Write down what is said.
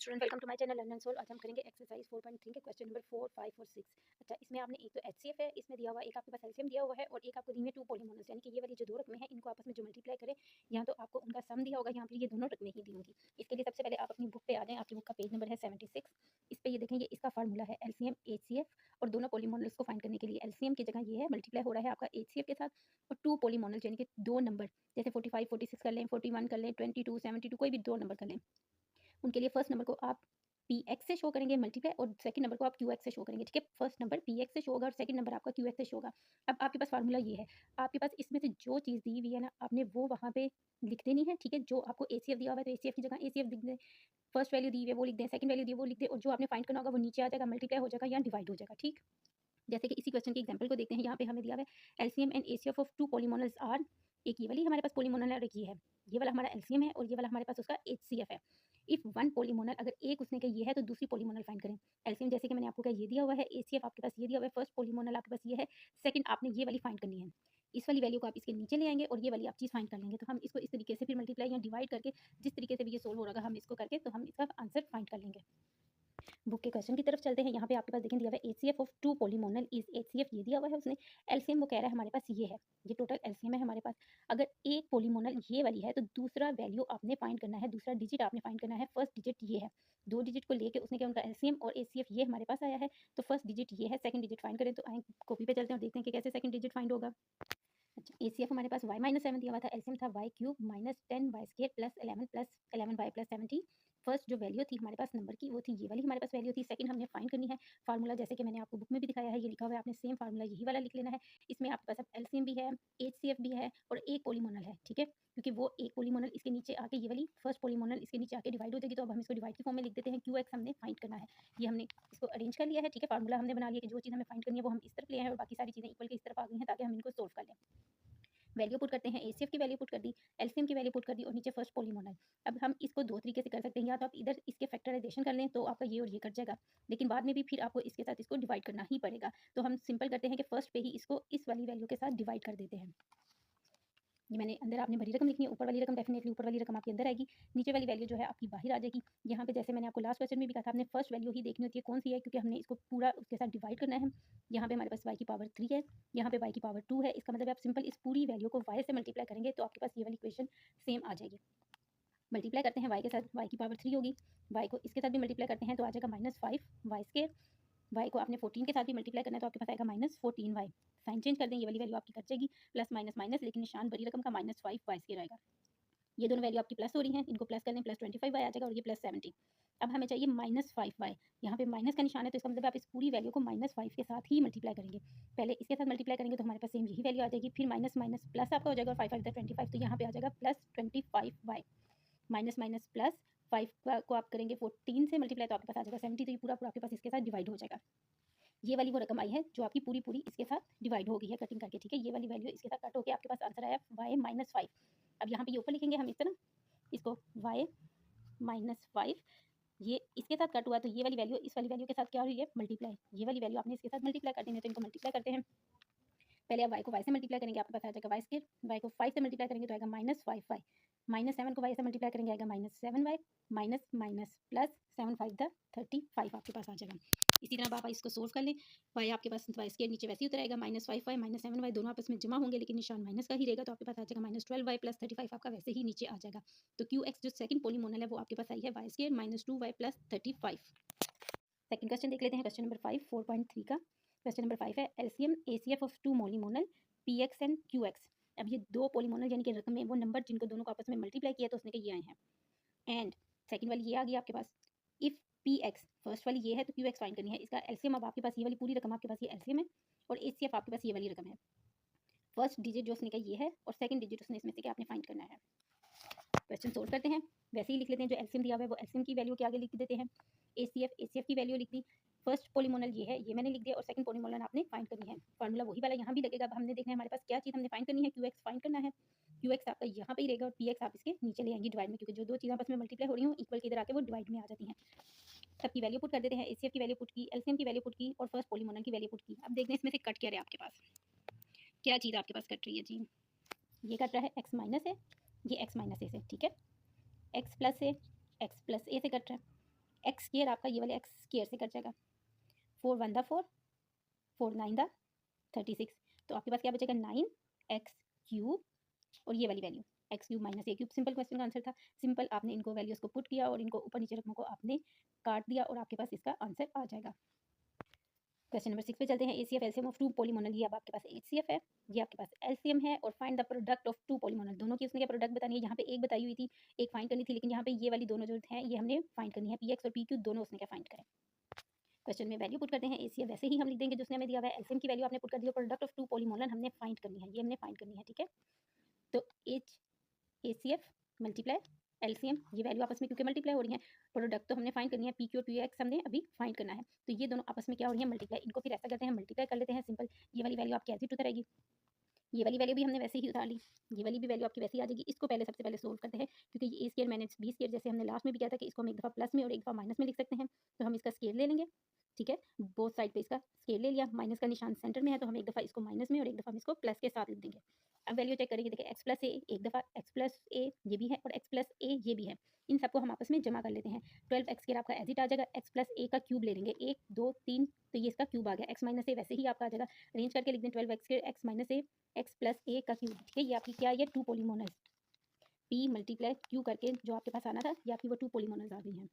Student, welcome to my channel learn and solve. आज हम करेंगे एक्सरसाइज 4.3 के क्वेश्चन नंबर 4, 5 और 6। अच्छा, इसमें आपने एक तो एचसीएफ है, इसमें दिया हुआ एक आपके पास एलसीएम दिया हुआ है और एक आपको दी हुई है टू पॉलीमोनल्स, यानी कि ये वाली जो दो रकमें हैं इनको आपस में जो मल्टीप्लाई करें, यहाँ तो आपको उनका सम दिया होगा, यहाँ पर ये दोनों रकमें ही दी होंगी। इसके लिए सबसे पहले आप अपनी बुक पे आ जाएं। आपकी बुक का पेज नंबर है 76। इस पर ये देखें, ये इसका फार्मूला है एलसीएम एचसीएफ और दोनों पॉलीमोनल्स को फाइंड करने के लिए एलसीएम की जगह ये है मल्टीप्लाई हो रहा है आपका एचसीएफ के साथ, और टू पॉलीमोनल्स यानी कि दो नंबर, जैसे 45 46 कर लें, 41 कर लें, 22 72, कोई भी दो नंबर कर लें, उनके लिए फर्स्ट नंबर को आप पी एक्स से शो करेंगे मल्टीप्लाई और सेकंड नंबर को आप क्यू एक्स से शो करेंगे। ठीक है, फर्स्ट नंबर पी एक्स से शो होगा और सेकंड नंबर आपका क्यू एक्स से शो होगा। अब आपके पास फार्मूला ये है, आपके पास इसमें से जो चीज़ दी हुई है ना, आपने वो वहाँ पे लिख देनी है। ठीक है, जो आपको एसीएफ दिया हुआ है तो एसीएफ की जगह एसीएफ लिख दें, फर्स्ट वैल्यू दी हुई है वो लिख दें, सेकंड वैल्यू दी है वो लिख दें, और जो आपने फाइंड करना होगा वो नीचे आ जाएगा, मल्टीप्लाई हो जाएगा या डिवाइड हो जाएगा। ठीक, जैसे कि इसी क्वेश्चन के एग्जांपल को देखते हैं। यहाँ पे हमें दिया हुआ है LCM and ACF of two polynomials are, एक ये वाली हमारे पास पॉलीमोनल है और एक ये है, ये वाला हमारा एलसीएम है और ये वाला हमारे पास उसका एचसीएफ है। इफ वन पॉलीमोनल, अगर एक उसने का ये है तो दूसरी पॉलीमोनल फाइंड करें। एलसीएम जैसे कि मैंने आपको कहा ये दिया हुआ है, एचसीएफ आपके पास ये दिया हुआ है, फर्स्ट पॉलीमोनल आपके पास ये है, सेकंड आपने ये वाली फाइंड करनी है। इस वाली वैल्यू को आप इसके नीचे ले आएंगे और ये वाली आप चीज़ फाइंड कर लेंगे। तो हम इसको इस तरीके से फिर मल्टीप्लाई या डिवाइड करके, जिस तरीके से भी ये सोल्व हो रहा है हम इसको करके तो हम इसका आंसर फाइंड कर लेंगे। बुक के क्वेश्चन की तरफ चलते हैं। यहाँ पे आपके पास देखें दिया हुआ है HCF of two polynomial is HCF, ये दिया हुआ है उसने। एलसीएम वो कह रहा है हमारे पास ये है, ये टोटल एलसीएम है हमारे पास। अगर एक पॉलीमोनल ये वाली है तो दूसरा वैल्यू आपने फाइंड करना है, दूसरा डिजिट आपने फाइंड करना है। फर्स्ट डिजिट ये है, दो डिजिट को लेके उसने क्या उनका एलसीएम और एचसीएफ ये हमारे पास आया है, तो फर्स्ट डिजिट ये है, सेकंड डिजिट फाइंड करें। तो आए कॉपी पे चलते हैं और देखते हैं कि कैसे सेकंड डिजिट फाइंड होगा। अच्छा, एचसीएफ हमारे पास y माइनस 7 दिया हुआ था, एलसीएम था y cube minus 10 y square plus 11 y plus 70। First जो वैल्यू थी हमारे पास नंबर की वो थी ये वाली हमारे पास वैल्यू थी। सेकंड हमने फाइंड करनी है। फार्मूला जैसे कि मैंने आपको बुक में भी दिखाया है, ये लिखा हुआ है, आपने सेम फार्मूला यही वाला लिख लेना है। इसमें आपके पास अब एलसीएम भी है, एचसीएफ भी है और एक पॉलीमोनल है। ठीक है, क्योंकि वो एक पॉलीमोनल इसके नीचे आके ये वाली फर्स्ट पॉलीमोनल इसके नीचे आके डिवाइड हो जाएगी, तो अब हम इसको डिवाइड के फॉर्म में लिख देते हैं। क्यू एक्स हमने फाइंड करना है, ये हमने इसको अरेंज कर लिया है। ठीक है, फार्मूला हमने बना लिया कि जो चीज़ हमें फाइंड करनी है वो हम इस तरफ ले आए और बाकी सारी चीज़ें इक्वल के इस तरफ आ गई हैं ताकि हम इनको सोल्व कर लें। वैल्यू पुट करते हैं, एचसीएफ की वैल्यू पुट कर दी, एलसीएम की वैल्यू पुट कर दी और नीचे फर्स्ट पॉलीमोनल। अब हम इसको दो तरीके से कर सकते हैं, या तो आप इधर इसके फैक्टराइजेशन कर लें तो आपका ये और ये कट जाएगा, लेकिन बाद में भी फिर आपको इसके साथ इसको डिवाइड करना ही पड़ेगा। तो हम सिंपल करते हैं कि फर्स्ट पे ही इसको इस वाली वैल्यू के साथ डिवाइड कर देते हैं। ये मैंने अंदर आपने भरी रकम लिखनी है, ऊपर वाली रकम डेफिनेटली ऊपर वाली रकम आपके अंदर आएगी, नीचे वाली वैल्यू जो है आपकी बाहर आ जाएगी। यहाँ पे जैसे मैंने आपको लास्ट क्वेश्चन में भी कहा था, आपने फर्स्ट वैल्यू ही देखनी होती है कौन सी है, क्योंकि हमने इसको पूरा उसके साथ डिवाइड करना है। यहाँ पे हमारे पास y की पावर 3 है, यहाँ पे y की पावर 2 है। इसका मतलब आप सिंपल इस पूरी वैल्यू को y से मल्टीप्लाई करेंगे तो आपके पास ये वाली इक्वेशन सेम आ जाएगी। मल्टीप्लाई करते हैं y के साथ, y की पावर 3 होगी, y को इसके साथ भी मल्टीप्लाई करते हैं तो आ जाएगा -5 वाई स्क्वायर। y को आपने 14 के साथ भी मल्टीप्लाई करना है तो आपके पास आएगा -14 y। साइन चेंज कर दें, ये वाली वैल्यू आपकी कट जाएगी, प्लस माइनस माइनस, लेकिन निशान बड़ी रकम का -5 वाई स्क्वायर आएगा। ये दोनों वैल्यू आपकी प्लस हो रही हैं, इनको प्लस कर दें, प्लस 25 वाई आ जाएगा और ये प्लस 70। अब हमें चाहिए -5 वाई, यहाँ पे माइनस का निशान है तो इसका मतलब आप इस पूरी वैल्यू को -5 के साथ ही मल्टीप्लाई करेंगे। पहले इसके साथ मल्टीप्लाई करेंगे तो हमारे पास सेम यही वैल्यू आ जाएगी, फिर माइनस माइनस प्लस आपका हो जाएगा, 5 5 25, तो यहाँ पे आ जाएगा plus 25 y. Minus minus plus 5 को आप करेंगे 14 से मल्टीप्लाई तो आपके पास आ जाएगा 70, तो ये पूरा पूरा आपके पास इसके साथ डिवाइड हो जाएगा। ये वाली वो रकम आई है जो आपकी पूरी पूरी इसके साथ डिवाइड हो गई है कटिंग करके। ठीक है, ये वाली वैल्यू इसके साथ कट होकर आपके पास आंसर आया y-5। अब यहाँ पे ये ऊपर लिखेंगे हम इस तरह, इसको y-5, ये इसके साथ कट हुआ तो ये वाली वैल्यू इस वाली वैल्यू के साथ क्या हो रही है, मल्टीप्लाई। ये वाली वैल्यू आपने इसके साथ मल्टीप्लाई कर देनी है, तो इनको मल्टीप्लाई करते हैं। पहले आप y को y से मल्टीप्लाई करेंगे, आपके पास आ जाएगा y स्क्वायर, y को 5 से मल्टीप्लाई करेंगे तो आएगा -5y, -7 को y से मल्टीप्लाई करेंगे आएगा -7y, minus minus plus 7 5 the 35 आपके पास आ जाएगा। इसी तरह आप इसको सोल्व कर लें, y आपके पास y स्क्वायर नीचे वैसे ही उतर आएगा, -5y -7y दोनों आपस में जमा होंगे लेकिन निशान माइनस का ही रहेगा, तो आपके पास आ जाएगा -12y प्लस 35 आपका वैसे ही नीचे आ जाएगा। तो QX जो सेकंड पॉलीमोनल है वो आपके पास आई है y square -2y plus 35। Second question देख लेते हैं, क्वेश्चन नंबर 5 4.3 का। क्वेश्चन नंबर 5 है LCM ACF of two polynomial px and qx. अब ये दो पॉलीमोनल यानी कि रकम में वो नंबर जिनको दोनों को आपस में मल्टीप्लाई किया तो उसने ये आए हैं, एंड सेकंड वाली ये आ गई आपके पास। इफ पी एक्स फर्स्ट वाली ये है तो क्यू एक्स फाइंड करनी है, इसका एलसीएम अब आपके पास ये वाली पूरी रकम आपके पास ये एलसीएम है और एचसीएफ आपके पास ये वाली रकम है। फर्स्ट डिजिट जो उसने कहा ये है और सेकंड डिजिट उसने इसमें से क्या आपने फाइंड करना है। क्वेश्चन सोल्व करते हैं, वैसे ही लिख लेते हैं, जो एलसीएम दिया हुआ है वो एलसीएम की वैल्यू के आगे लिख देते हैं, एचसीएफ की वैल्यू लिख दी। फर्स्ट पॉलीमोनल ये है, ये मैंने लिख दिया, और सेकंड पॉलीमोनल आपने फाइंड करनी है। फार्मूला वही वाला यहाँ भी लगेगा। अब हमने देखना है हमारे पास क्या चीज़ हमने फाइंड करनी है, क्यूएक्स फाइंड करना है। क्यूएक्स आपका यहाँ पे ही रहेगा और पीएक्स आप इसके नीचे ले आएंगे डिवाइड में, क्योंकि जो दो चीज़ें आपस में मल्टीप्लाई हो रही हो इक्वल के इधर आके वो डिवाइड में आ जाती हैं। सबकी वैल्यू पुट कर देते हैं, एचसीएफ की वैल्यू पुट की, एलसीएम की वैल्यू पुट की और फर्स्ट पॉलीमोनल की वैल्यू पुट की। अब देखते हैं इसमें से कट क्या रहा है आपके पास, क्या चीज़ आपके पास कट रही है जी। ये कट रहा है एक्स माइनस है, ये एक्स माइनस ए से, ठीक है, एक्स प्लस ए से कट रहा है, एक्स स्क्वायर आपका ये वाले एक्स स्क्वायर से कट जाएगा। 4 1 द 4, 4 9 द 36। तो आपके पास क्या बचेगा 9 एक्स क्यूब और ये वाली वैल्यू एक्स क्यूब माइनस ए क्यूब। सिंपल क्वेश्चन का आंसर था। सिंपल आपने इनको वैल्यूज़ को पुट किया और इनको ऊपर नीचे रकमों को आपने काट दिया और आपके पास इसका आंसर आ जाएगा। क्वेश्चन नंबर 6 पे चलते हैं। एसीएफ एलसीएम ऑफ टू पॉलीमोनल, ये अब आपके पास एचसीएफ है, ये आपके पास एलसीएम है, और find the product of two polynomial. दोनों की उसने क्या प्रोडक्ट बतानी है। यहाँ पे एक बताई हुई थी, एक फाइंड करनी थी, लेकिन यहाँ पे ये वाली दोनों जो हैं ये हमने फाइंड करनी है। पीएक्स और पीक्यू दोनों उसने क्या फाइंड करें। क्वेश्चन में वैल्यू पुट करते हैं। एसीएफ वैसे ही हम लिख देंगे जो उसने हमें दिया हुआ है। एलसीएम की वैल्यू आपने पुट कर दी, प्रोडक्ट ऑफ टू पॉलीमोनल हमने फाइंड करनी है, ये हमने फाइंड करनी है, ठीक है। तो एच एसीएफ मल्टीप्लाई एलसीएम, ये वैल्यू आपस में क्योंकि मल्टीप्लाई हो रही है। प्रोडक्ट तो हमने फाइंड करनी है, पीक्यू और पीएक्स हमने अभी फाइंड करना है। तो ये दोनों आपस में क्या हो रही है, मल्टीप्लाई। इनको फिर ऐसा करते हैं, मल्टीप्लाई कर लेते हैं सिंपल। ये वाली वैल्यू आपकी ऐसी उतर आएगी, ये वाली वैल्यू भी हमने वैसे ही उतार ली, ये वाली भी वैल्यू आपकी वैसे ही आ जाएगी। इसको पहले सबसे पहले सोल्व करते हैं, क्योंकि ये ए स्क्वायर माइनस बी स्क्वायर जैसे हमने लास्ट में भी किया था कि इसको हम एक दफ़ा प्लस में और एक दफ़ा माइनस में लिख सकते हैं। तो हम इसका स्केयर ले लेंगे, ठीक है। बोथ साइड पे इसका स्केयर ले लिया, माइनस का निशान सेंटर में है, तो हम एक दफ़ा इसको माइनस में और एक दफ़ा हम इसको प्लस के साथ लिख देंगे। अब वैल्यू चेक करेंगे, देखिए एक्स प्लस ए, एक दफ़ा एक्स प्लस ए ये भी है और एक्स प्लस ए ये भी है। इन सबको हम आपस में जमा कर लेते हैं। 12 एक्स स्क्वायर आपका एज इट आ जाएगा। एक्स प्लस ए का क्यूब ले लेंगे, 1 2 3, तो ये इसका क्यूब आ गया। एक्स माइनस ए वैसे ही आपका आ जाएगा, अरेंज करके लिख दें 12 एक्स स्क्वायर एक्स माइनस ए एक्स प्लस ए का क्यूब, ठीक है। ये आपकी क्या है, ये टू पॉलीमोनल। पी मल्टीप्लाई क्यू करके जो आपके पास आना था, ये आपकी वो टू पॉलीमोनल्स आ गई हैं।